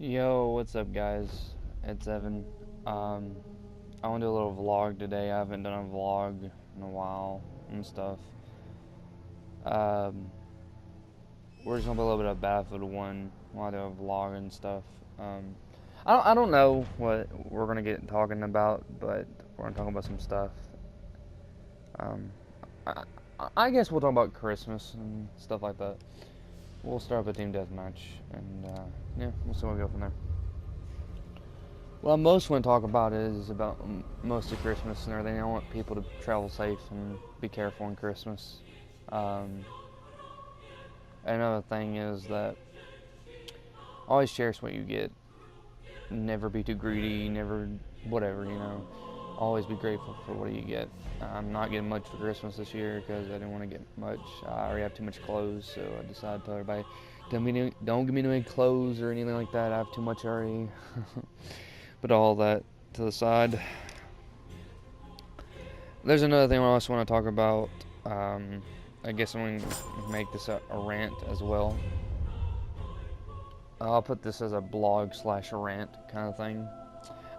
Yo, what's up, guys? It's Evan. I want to do a little vlog today. I haven't done a vlog in a while and stuff. Um, we're just gonna put a little bit of Battlefield 1 while I do a vlog and stuff. I don't know what we're gonna get talking about, but we're gonna talk about some stuff. Um, I, I guess we'll talk about Christmas and stuff like that. We'll start with a team deathmatch, and yeah, we'll see where we go from there. Well, I most want to talk about is about most of Christmas and everything. I want people to travel safe and be careful on Christmas. Um, Another thing is that always cherish what you get. Never be too greedy. Never, whatever, you know. Always be grateful for what you get. I'm not getting much for Christmas this year because I didn't want to get much. I already have too much clothes, so I decided to tell everybody, don't give me any clothes or anything like that. I have too much already. But all that to the side. There's another thing I also want to talk about. I guess I'm going to make this a rant as well. I'll put this as a blog / rant kind of thing.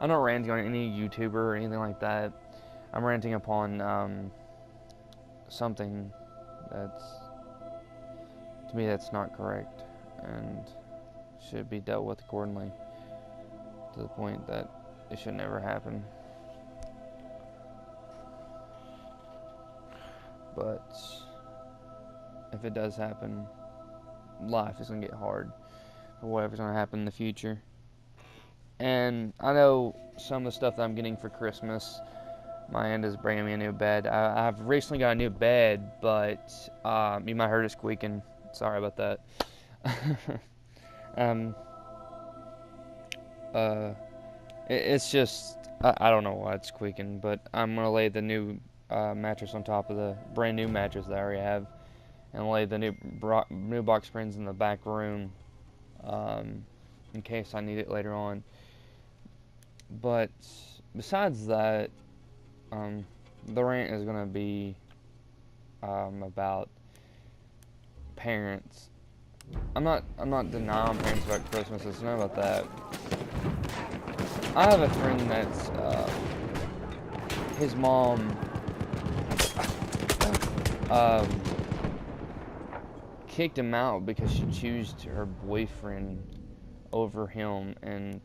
I'm not ranting on any YouTuber or anything like that. I'm ranting upon something that's, to me, that's not correct and should be dealt with accordingly, to the point that it should never happen. But if it does happen, life is going to get hard for whatever's going to happen in the future. And I know some of the stuff that I'm getting for Christmas, my aunt is bringing me a new bed. I've recently got a new bed, but you might heard it squeaking. Sorry about that. It's just, I don't know why it's squeaking, but I'm going to lay the new mattress on top of the brand new mattress that I already have, and lay the new box springs in the back room in case I need it later on. But besides that, the rant is going to be about parents. I'm not denying parents about Christmas. It's not about that. I have a friend that's his mom kicked him out because she chose her boyfriend over him, and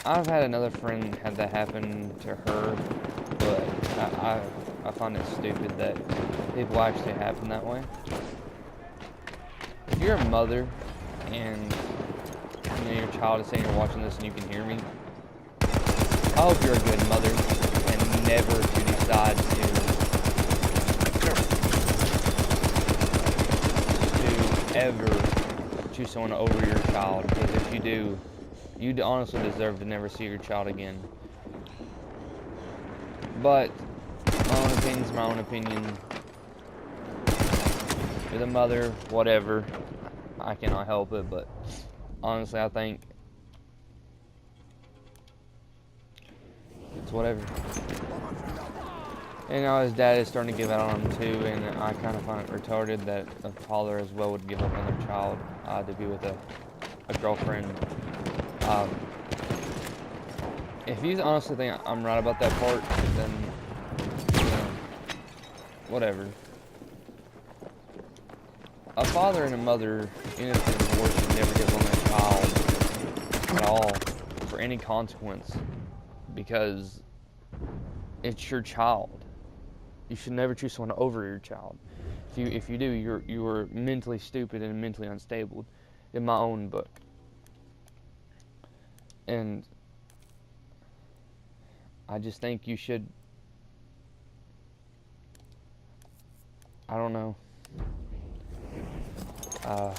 I've had another friend have that happen to her, but I find it stupid that people actually happen that way. If you're a mother and you know, your child is saying you're watching this and you can hear me, I hope you're a good mother and never to decide to ever choose someone over your child, because if you do, you honestly deserve to never see your child again. But my own opinion's my own opinion. You're the mother, whatever. I cannot help it, but honestly, I think it's whatever. And now his dad is starting to give out on him too, and I kind of find it retarded that a father as well would give up on their child to be with a girlfriend. If you honestly think I'm right about that part, then, you know, whatever. A father and a mother, even if they're divorced, should never give up on their child at all for any consequence, because it's your child. You should never choose someone over your child. If you do, you are mentally stupid and mentally unstable, in my own book. And I just think you should, I don't know. I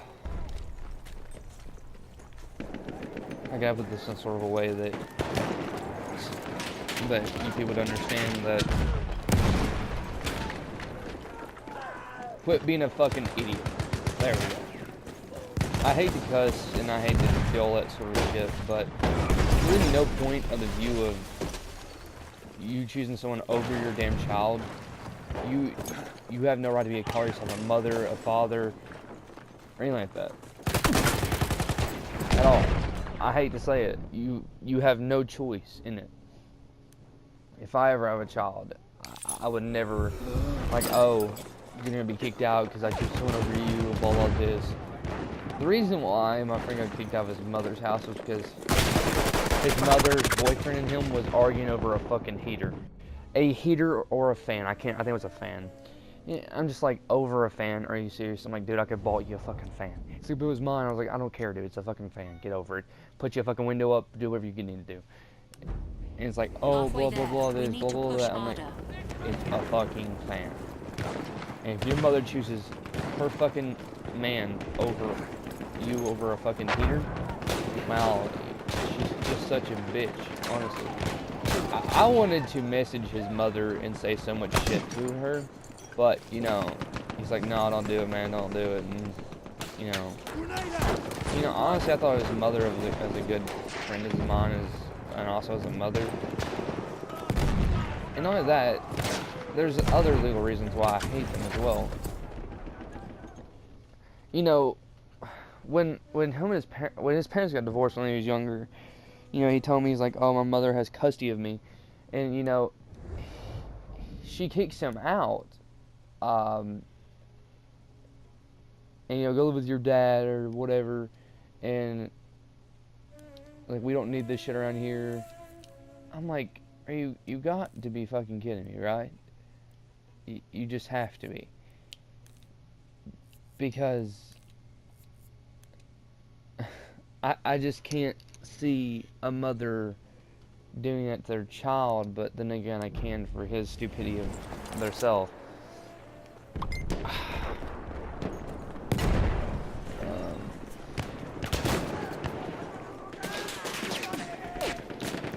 gotta put this in sort of a way that you people would understand that. Quit being a fucking idiot. There we go. I hate to cuss and I hate to do all that sort of shit, but there's really no point of the view of you choosing someone over your damn child. You have no right to call yourself a mother, a father, or anything like that. I hate to say it, you have no choice in it. If I ever have a child, I would never, like, oh, you're gonna be kicked out because I choose someone over you, blah blah this. The reason why my friend got kicked out of his mother's house was because his mother's boyfriend and him was arguing over a fucking heater. A heater or a fan. I think it was a fan. Yeah, I'm just like, over a fan? Are you serious? I'm like, dude, I could bought you a fucking fan. So if it was mine, I was like, I don't care, dude. It's a fucking fan. Get over it. Put your fucking window up. Do whatever you need to do. And it's like, oh, blah, blah, blah, this, blah, blah, that. I'm like, it's a fucking fan. And if your mother chooses her fucking man over you over a fucking heater, well, she's just such a bitch, honestly. I wanted to message his mother and say so much shit to her, but, you know, he's like, no, don't do it, man, don't do it, and, you know, honestly, I thought his mother was a good friend of mine, and also as a mother. And not only that, there's other legal reasons why I hate them as well. You know, when his parents got divorced when he was younger, you know, he told me, he's like, oh, my mother has custody of me. And, you know, she kicks him out. And, you know, go live with your dad or whatever. And, like, we don't need this shit around here. I'm like, you got to be fucking kidding me, right? You just have to be. Because I just can't see a mother doing that to their child, but then again, I can for his stupidity of their self.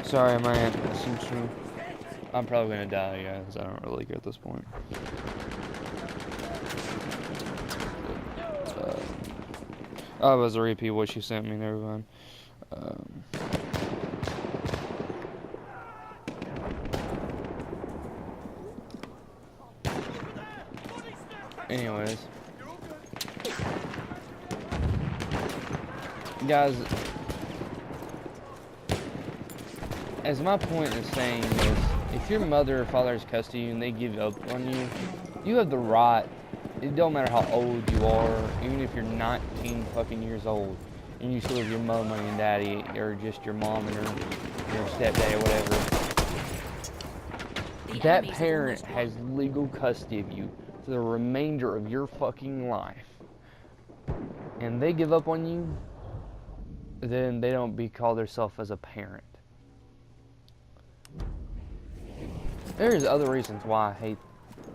Sorry, my aunt seems to. I'm probably gonna die, guys. I don't really care at this point. I was a repeat what she sent me. Never mind. Anyways, guys, as my point is saying is, if your mother or father has custody and they give up on you, you have the right. It don't matter how old you are, even if you're 19 fucking years old, and you still have your mom and daddy, or just your mom and your stepdad or whatever. That parent has legal custody of you for the remainder of your fucking life. And they give up on you, then they don't call themselves as a parent. There's other reasons why I hate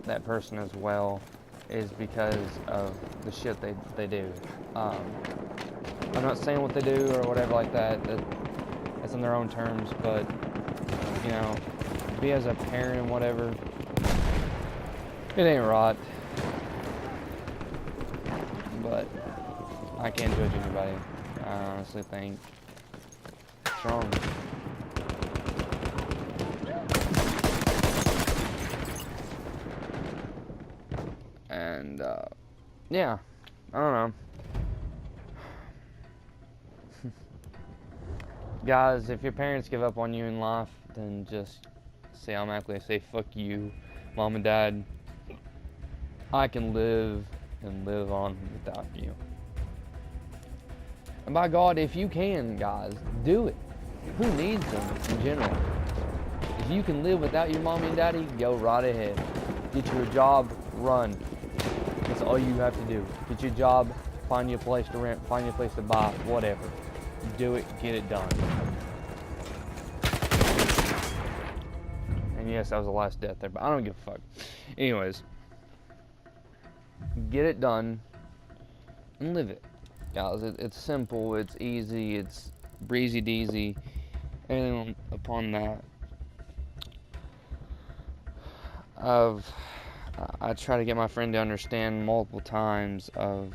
that person as well, is because of the shit they do. I'm not saying what they do or whatever like that. That's on their own terms, but, you know, be as a parent and whatever, it ain't right. But I can't judge anybody. I honestly think it's wrong. And, yeah, I don't know. Guys, if your parents give up on you in life, then just automatically say, fuck you, mom and dad. I can live and live on without you. And by God, if you can, guys, do it. Who needs them in general? If you can live without your mommy and daddy, go right ahead. Get you a job, run. That's all you have to do. Get your job, find you a place to rent, find you a place to buy, whatever. Do it, get it done. And yes, that was the last death there, but I don't give a fuck. Anyways, get it done and live it. Guys, it's simple, it's easy, it's breezy deezy. And upon that, I try to get my friend to understand multiple times of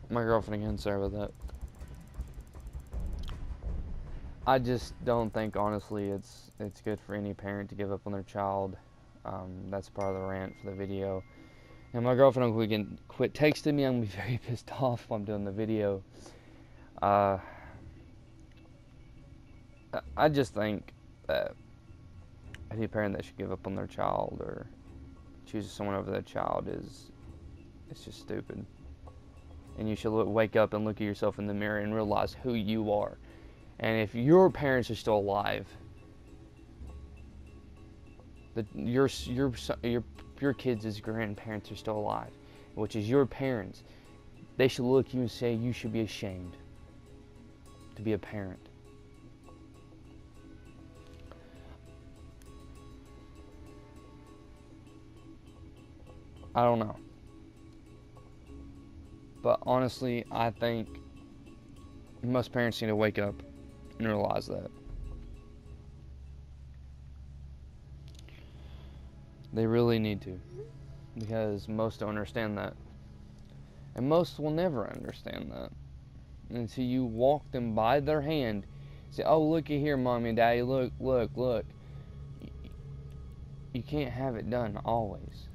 my girlfriend again, sorry about that. I just don't think, honestly, it's good for any parent to give up on their child. That's part of the rant for the video. And my girlfriend will quit texting me. I'm gonna be very pissed off while I'm doing the video. I just think that any parent that should give up on their child or choose someone over their child it's just stupid. And you should wake up and look at yourself in the mirror and realize who you are. And if your parents are still alive, your kids' grandparents are still alive, which is your parents, they should look at you and say you should be ashamed to be a parent. I don't know. But honestly, I think most parents need to wake up and realize that. They really need to. Because most don't understand that. And most will never understand that. Until you walk them by their hand. Say, oh, looky here, Mommy and Daddy. Look, look, look. You can't have it done always.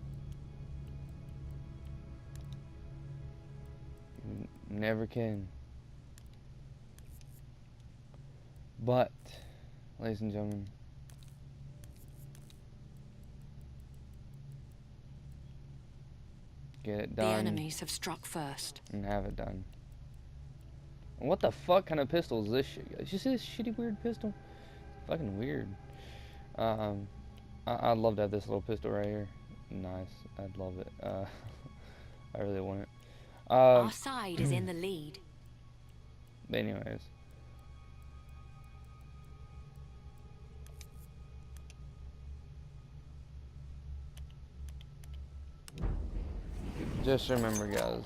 You never can. But, ladies and gentlemen, get it done. The enemies have struck first. And have it done. What the fuck kind of pistol is this shit? Did you see this shitty weird pistol? Fucking weird. I'd love to have this little pistol right here. Nice. I'd love it. I really want it. Our side is in the lead. But anyways. Just remember, guys.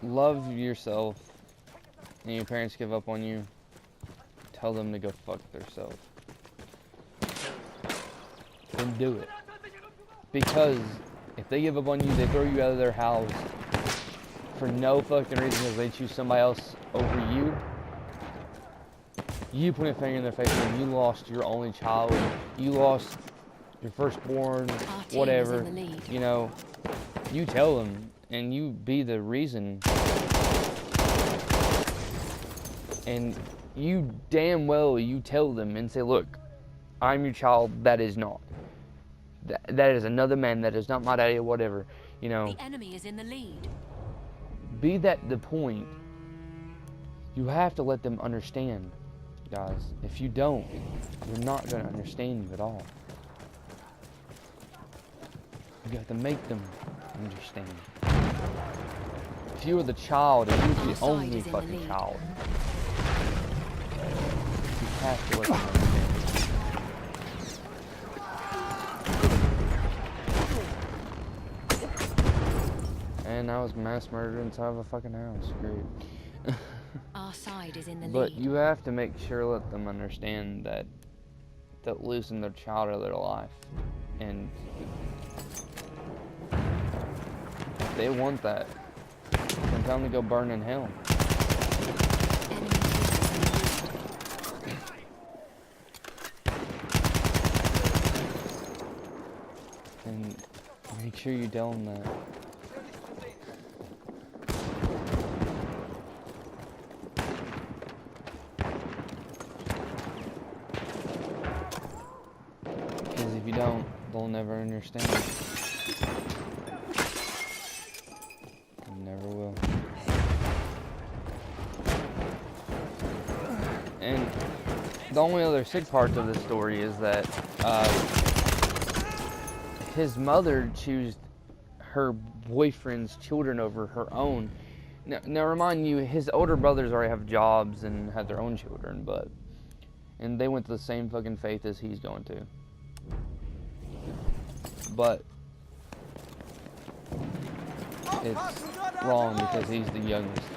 Love yourself. And your parents give up on you, tell them to go fuck themselves. Then do it. Because if they give up on you, they throw you out of their house for no fucking reason because they choose somebody else over you. You put a finger in their face and you lost your only child. You lost your firstborn, whatever. You know, you tell them and you be the reason. And you damn well, you tell them and say, look, I'm your child, that is not. That is another man, that is not my daddy or whatever, you know. The enemy is in the lead. Be that the point. You have to let them understand, guys. If you don't, they're not going to understand you at all. You have to make them understand. If you were the child, if you were the only fucking child, you have to let them understand. And I was mass murdered inside of a fucking house. Great. Our side is in the lead. But you have to make sure, let them understand that losing their child or their life. And if they want that, then tell them to go burn in hell. And make sure you tell them that. Because if you don't, they'll never understand. They never will. And the only other sick part of this story is that his mother chose her boyfriend's children over her own. Now remind you, his older brothers already have jobs and have their own children, and they went to the same fucking faith as he's going to. But it's wrong because he's the youngest.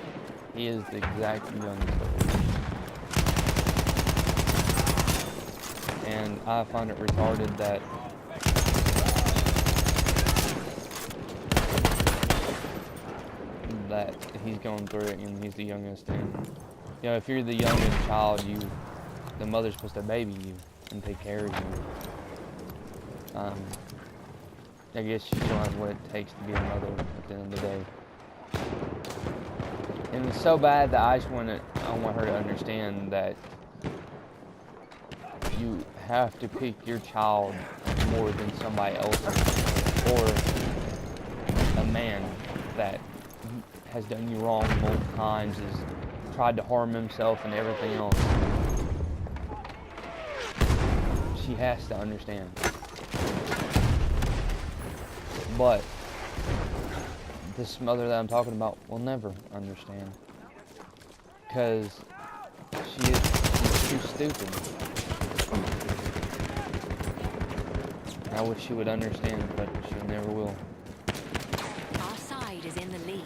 He is the exact youngest of them. And I find it retarded that that he's going through it, and he's the youngest. And you know, if you're the youngest child, the mother's supposed to baby you and take care of you. I guess you don't have what it takes to be a mother at the end of the day. And it's so bad that I want her to understand that you have to pick your child more than somebody else's, or a man that has done you wrong multiple times, has tried to harm himself and everything else. She has to understand. But this mother that I'm talking about will never understand, because she's too stupid. I wish she would understand, but she never will. Our side is in the lead.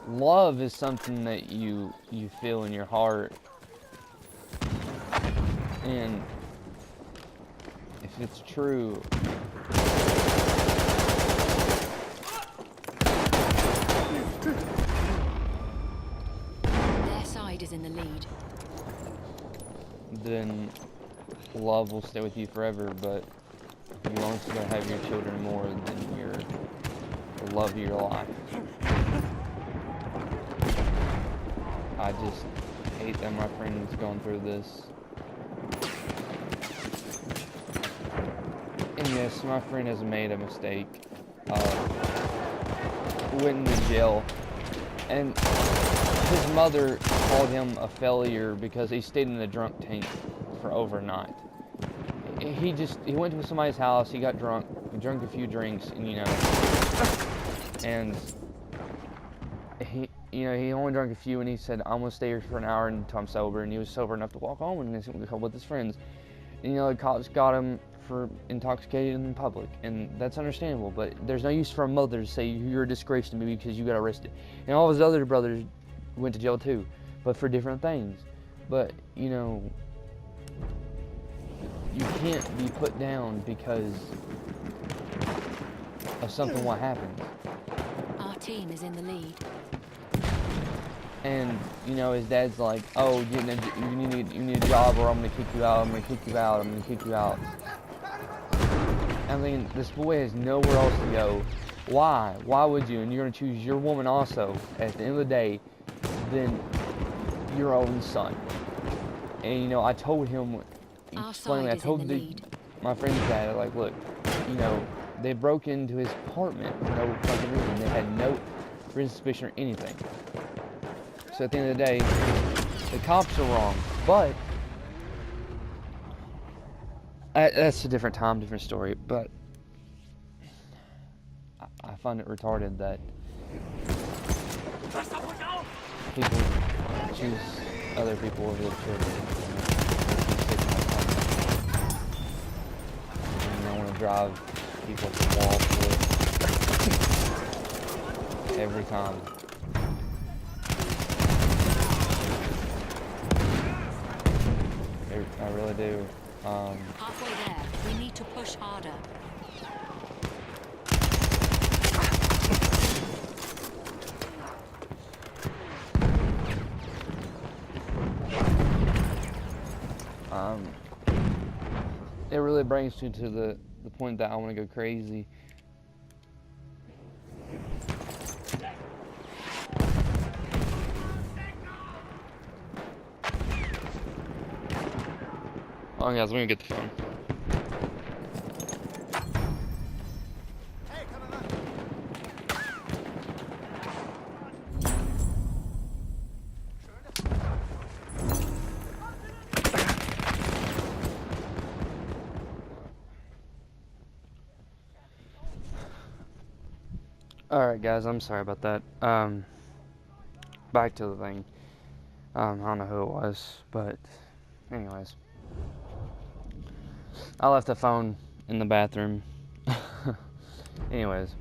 Love is something that you feel in your heart, and if it's true, Their side is in the lead. then love will stay with you forever. But you're also going to have your children more than the love of your life. I just hate that my friend's going through this. And yes, my friend has made a mistake. Went into jail, and his mother called him a failure because he stayed in the drunk tank for overnight. He went to somebody's house, he got drunk, he drank a few drinks, and he only drank a few, and he said, I'm gonna stay here for an hour until I'm sober, and he was sober enough to walk home, and he went with his friends. And the cops got him for intoxicated in public, and that's understandable, but there's no use for a mother to say you're a disgrace to me because you got arrested. And all his other brothers went to jail too, but for different things. But you can't be put down because of something what happened. Our team is in the lead. And his dad's like, oh, you need a job, or I'm gonna kick you out, I'm gonna kick you out, I'm gonna kick you out. I mean, this boy has nowhere else to go. Why would you? And you're gonna choose your woman also at the end of the day than your own son. And I told him, explained, I told my friend's dad, like, look, they broke into his apartment for no fucking reason. They had no reason, suspicion, or anything. So at the end of the day, the cops are wrong, but that's a different time, different story. But I find it retarded that people choose other people over their children. And I want to drive people to the wall for it every time. I really do. Halfway there. We need to push harder. It really brings me to the point that I want to go crazy. Oh, guys, let me get the phone. Alright, guys, I'm sorry about that. Back to the thing. I don't know who it was, but anyways. I left the phone in the bathroom. Anyways.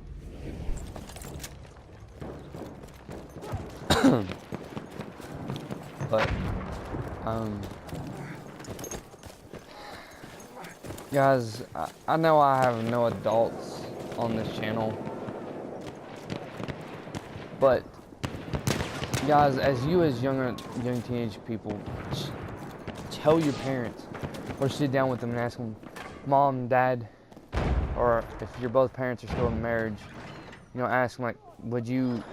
But, guys, I know I have no adults on this channel, guys, as young teenage people, tell your parents, or sit down with them and ask them, Mom, Dad, or if you're both parents are still in marriage, you know, ask them like, would you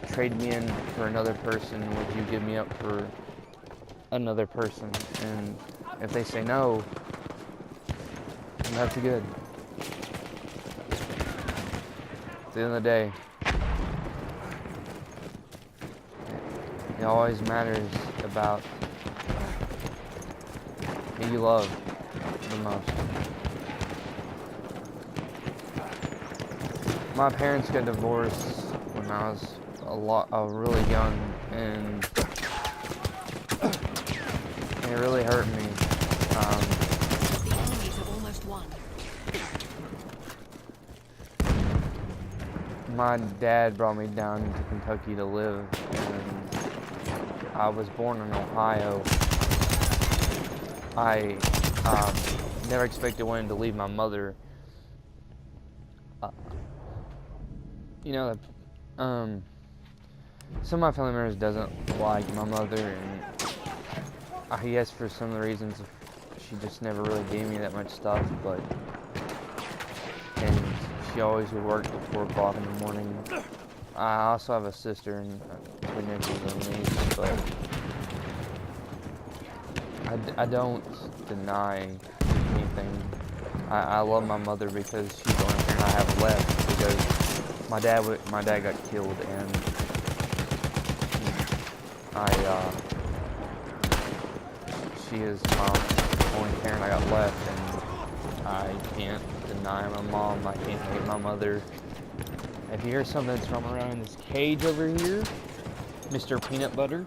trade me in for another person? Would you give me up for another person? And if they say no, then that's good. At the end of the day, it always matters about who you love the most. My parents got divorced when I was really young, and it really hurt me. The enemies have almost won. My dad brought me down to Kentucky to live, and I was born in Ohio. I never expected wanting to leave my mother. You know, some of my family members doesn't like my mother, and I guess for some of the reasons she just never really gave me that much stuff, and she always would work till 4 o'clock in the morning. I also have a sister and 2 nephews and a niece, but I don't deny anything. I love my mother because she's the only parent I have left, because my dad got killed, and she is my only parent I got left, and I can't deny my mom. I can't hate my mother. If you hear something that's from around this cage over here, Mr. Peanut Butter,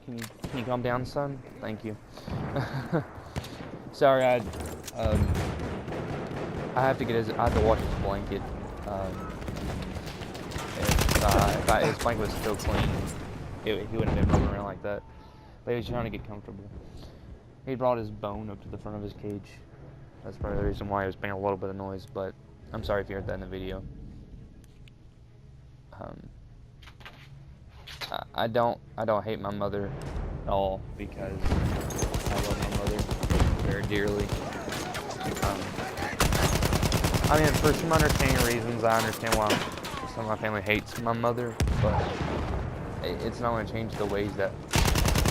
can you calm down, son? Thank you. Sorry, I have to wash his blanket. If his blanket was still clean, he wouldn't have been running around like that. But he was trying to get comfortable. He brought his bone up to the front of his cage. That's probably the reason why he was making a little bit of noise, but I'm sorry if you heard that in the video. I don't hate my mother at all, because I love my mother very dearly. I mean, for some understanding reasons, I understand why some of my family hates my mother, but it's not going to change the ways that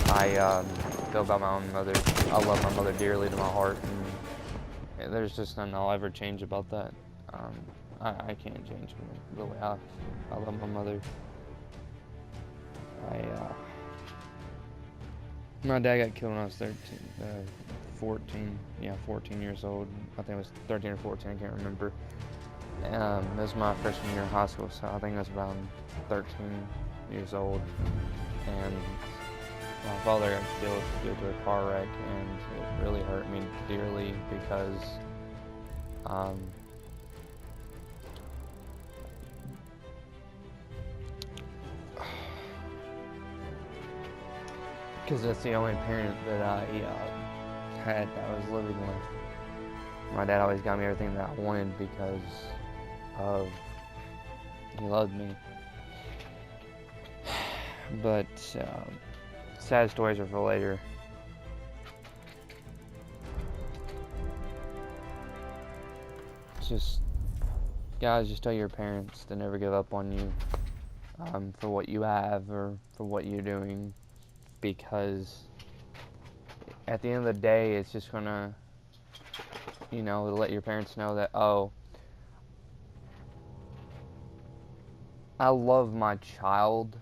I feel about my own mother. I love my mother dearly to my heart, and there's just nothing I'll ever change about that. I can't change the way I love my mother. My dad got killed when I was 14 years old. I think it was 13 or 14, I can't remember. It was my freshman year in high school, so I think I was around 13 years old. And my father got killed due to a car wreck, and it really hurt me dearly because that's the only parent that I had that I was living with. My dad always got me everything that I wanted because he loved me. But sad stories are for later. Guys, just tell your parents to never give up on you for what you have or for what you're doing, because at the end of the day, it's just gonna, let your parents know that, oh, I love my child,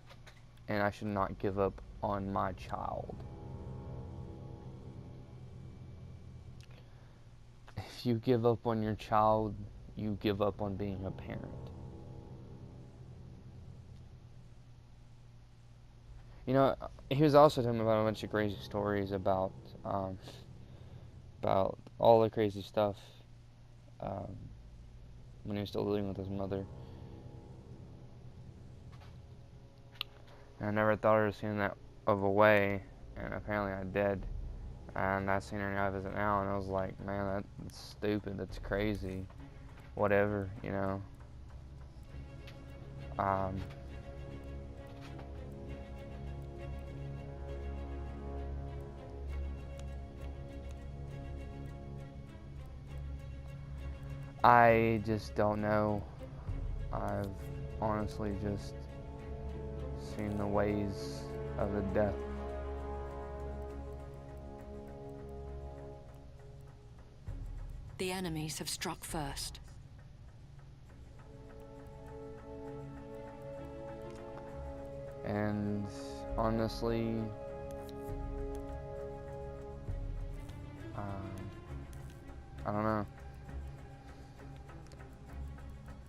and I should not give up on my child. If you give up on your child, you give up on being a parent. He was also telling me about a bunch of crazy stories about all the crazy stuff when he was still living with his mother. And I never thought I was seeing that of a way, and apparently I did. And I seen her now visit now, and I was like, man, that's stupid, that's crazy, whatever, I just don't know. I've honestly just seen the ways of the death. The enemies have struck first. And honestly, I don't know.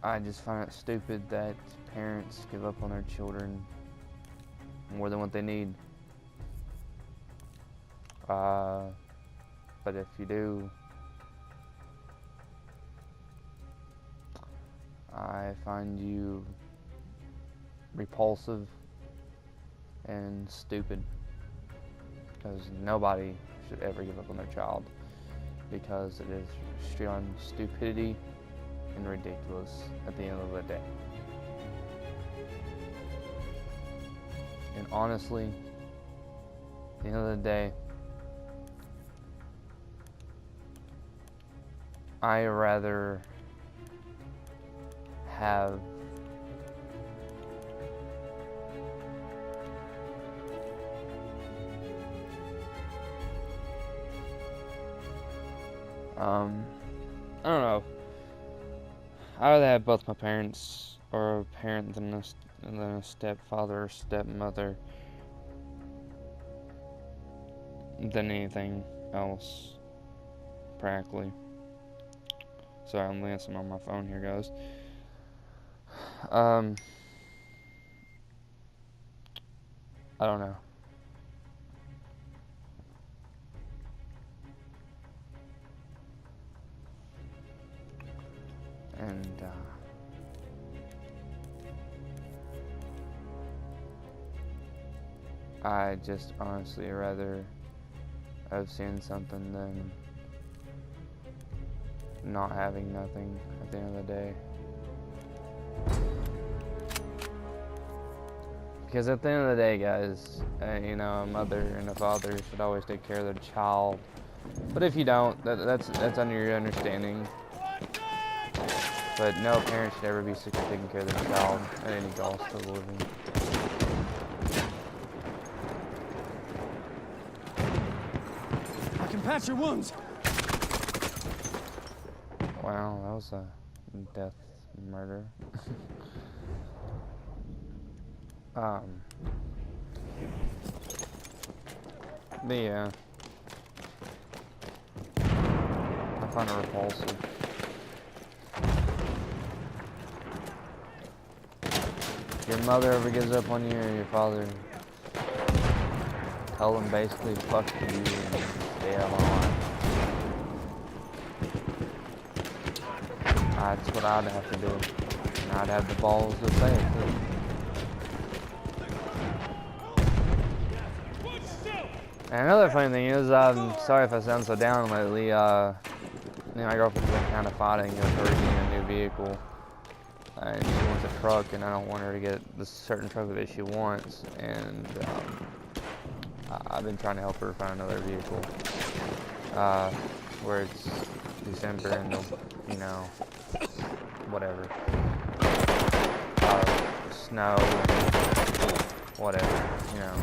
I just find it stupid that parents give up on their children more than what they need. But if you do, I find you repulsive and stupid, because nobody should ever give up on their child, because it is straight on stupidity and ridiculous at the end of the day. And honestly, at the end of the day, I rather have I don't know. I would have both my parents, or a parent than a stepfather or stepmother, than anything else, practically. Sorry, I'm glancing on my phone here, guys. I don't know. And I just honestly rather have seen something than not having nothing at the end of the day. Because at the end of the day, guys, you know, a mother and a father should always take care of their child. But if you don't, that's under your understanding. But no parent should ever be sick of taking care of their child at any cost of living. I can patch your wounds. Wow, that was a death murder. But yeah, I find it repulsive. If your mother ever gives up on you, or your father, tell them basically fuck you and stay out of my life. That's what I'd have to do. And I'd have the balls to say it too. And another funny thing is, sorry if I sound so down lately, me and my girlfriend's been kind of fighting over her getting a new vehicle. And she wants a truck, and I don't want her to get the certain truck that she wants. And I've been trying to help her find another vehicle. Where it's December and, you know, whatever. Snow and whatever, you know.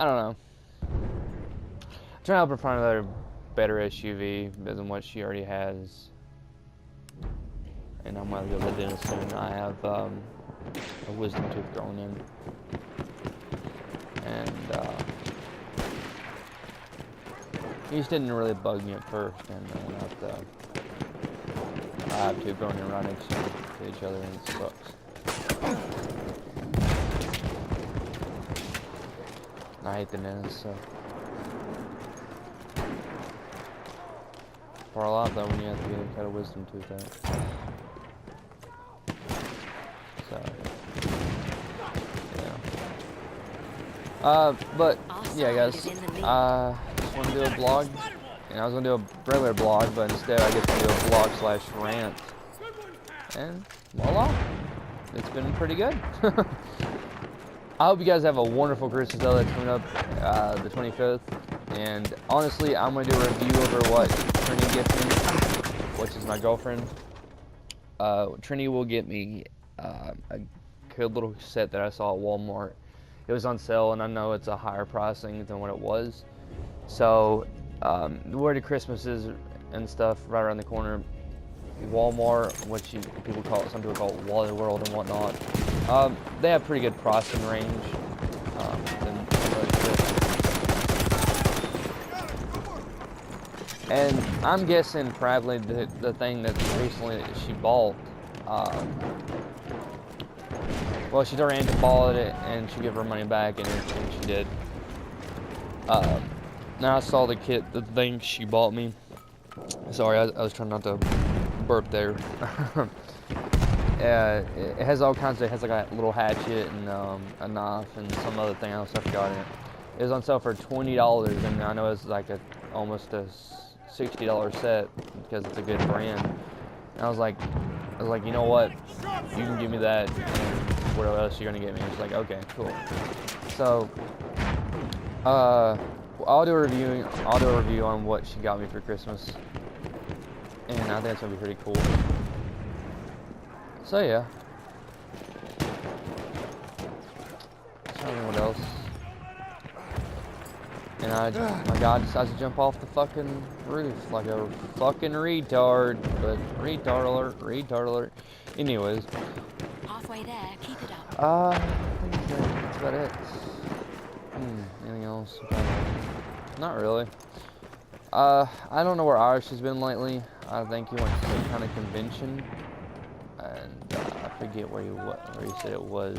I don't know. I'm trying to help her find another better SUV than what she already has. And I'm gonna go to the dentist soon. I have a wisdom tooth growing in. And he just didn't really bug me at first, and then I have two growing in right next to each other, and it sucks. I hate the dentist, so. For a lot though, when you have to get a cut of wisdom tooth out. So, yeah. But yeah, guys. Just want to do a vlog, and I was gonna do a regular vlog, but instead I get to do a vlog/rant, and voila, it's been pretty good. I hope you guys have a wonderful Christmas though that's coming up the 25th, And honestly, I'm gonna do a review over what Trini gets me, which is my girlfriend. Trini will get me a good little set that I saw at Walmart. It was on sale, and I know it's a higher pricing than what it was. So, the word of Christmas is and stuff right around the corner. Walmart, which people call it, some people call it Wally World and whatnot. They have pretty good pricing range. And I'm guessing probably the thing that recently she bought, well, she's already bought it and she gave her money back, and she did. Now I saw the thing she bought me. Sorry, I was trying not to burp there. It has all kinds of, it has like a little hatchet and a knife and some other thing else I forgot in it. It was on sale for $20, and I know it's like almost a $60 set because it's a good brand. And I was like, you know what? You can give me that, and what else you're gonna get me? It's like, okay, cool. So, I'll do a review on what she got me for Christmas, and I think it's gonna be pretty cool. So yeah. I don't know what else. And my guy decides to jump off the fucking roof like a fucking retard. But retard alert. Anyways. Halfway there, keep it up. I think that's about it. Anything else? Not really. I don't know where Irish has been lately. I think he went to some kind of convention. And I forget where he said it was.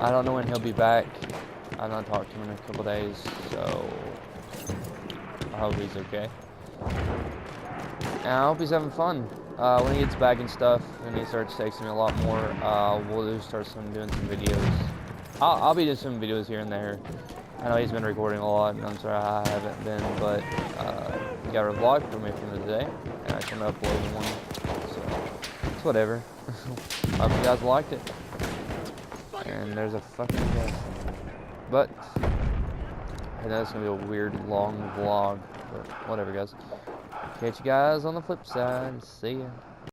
I don't know when he'll be back. I've not talked to him in a couple days, so I hope he's okay. And I hope he's having fun. When he gets back and stuff, and he starts texting me a lot more, we'll start doing some videos. I'll be doing some videos here and there. I know he's been recording a lot, and I'm sorry I haven't been, but he got a vlog for me from the day, and I can upload one, so it's whatever. I hope you guys liked it. And there's a fucking guess. But I know it's gonna be a weird long vlog, but whatever, guys. Catch you guys on the flip side. See ya.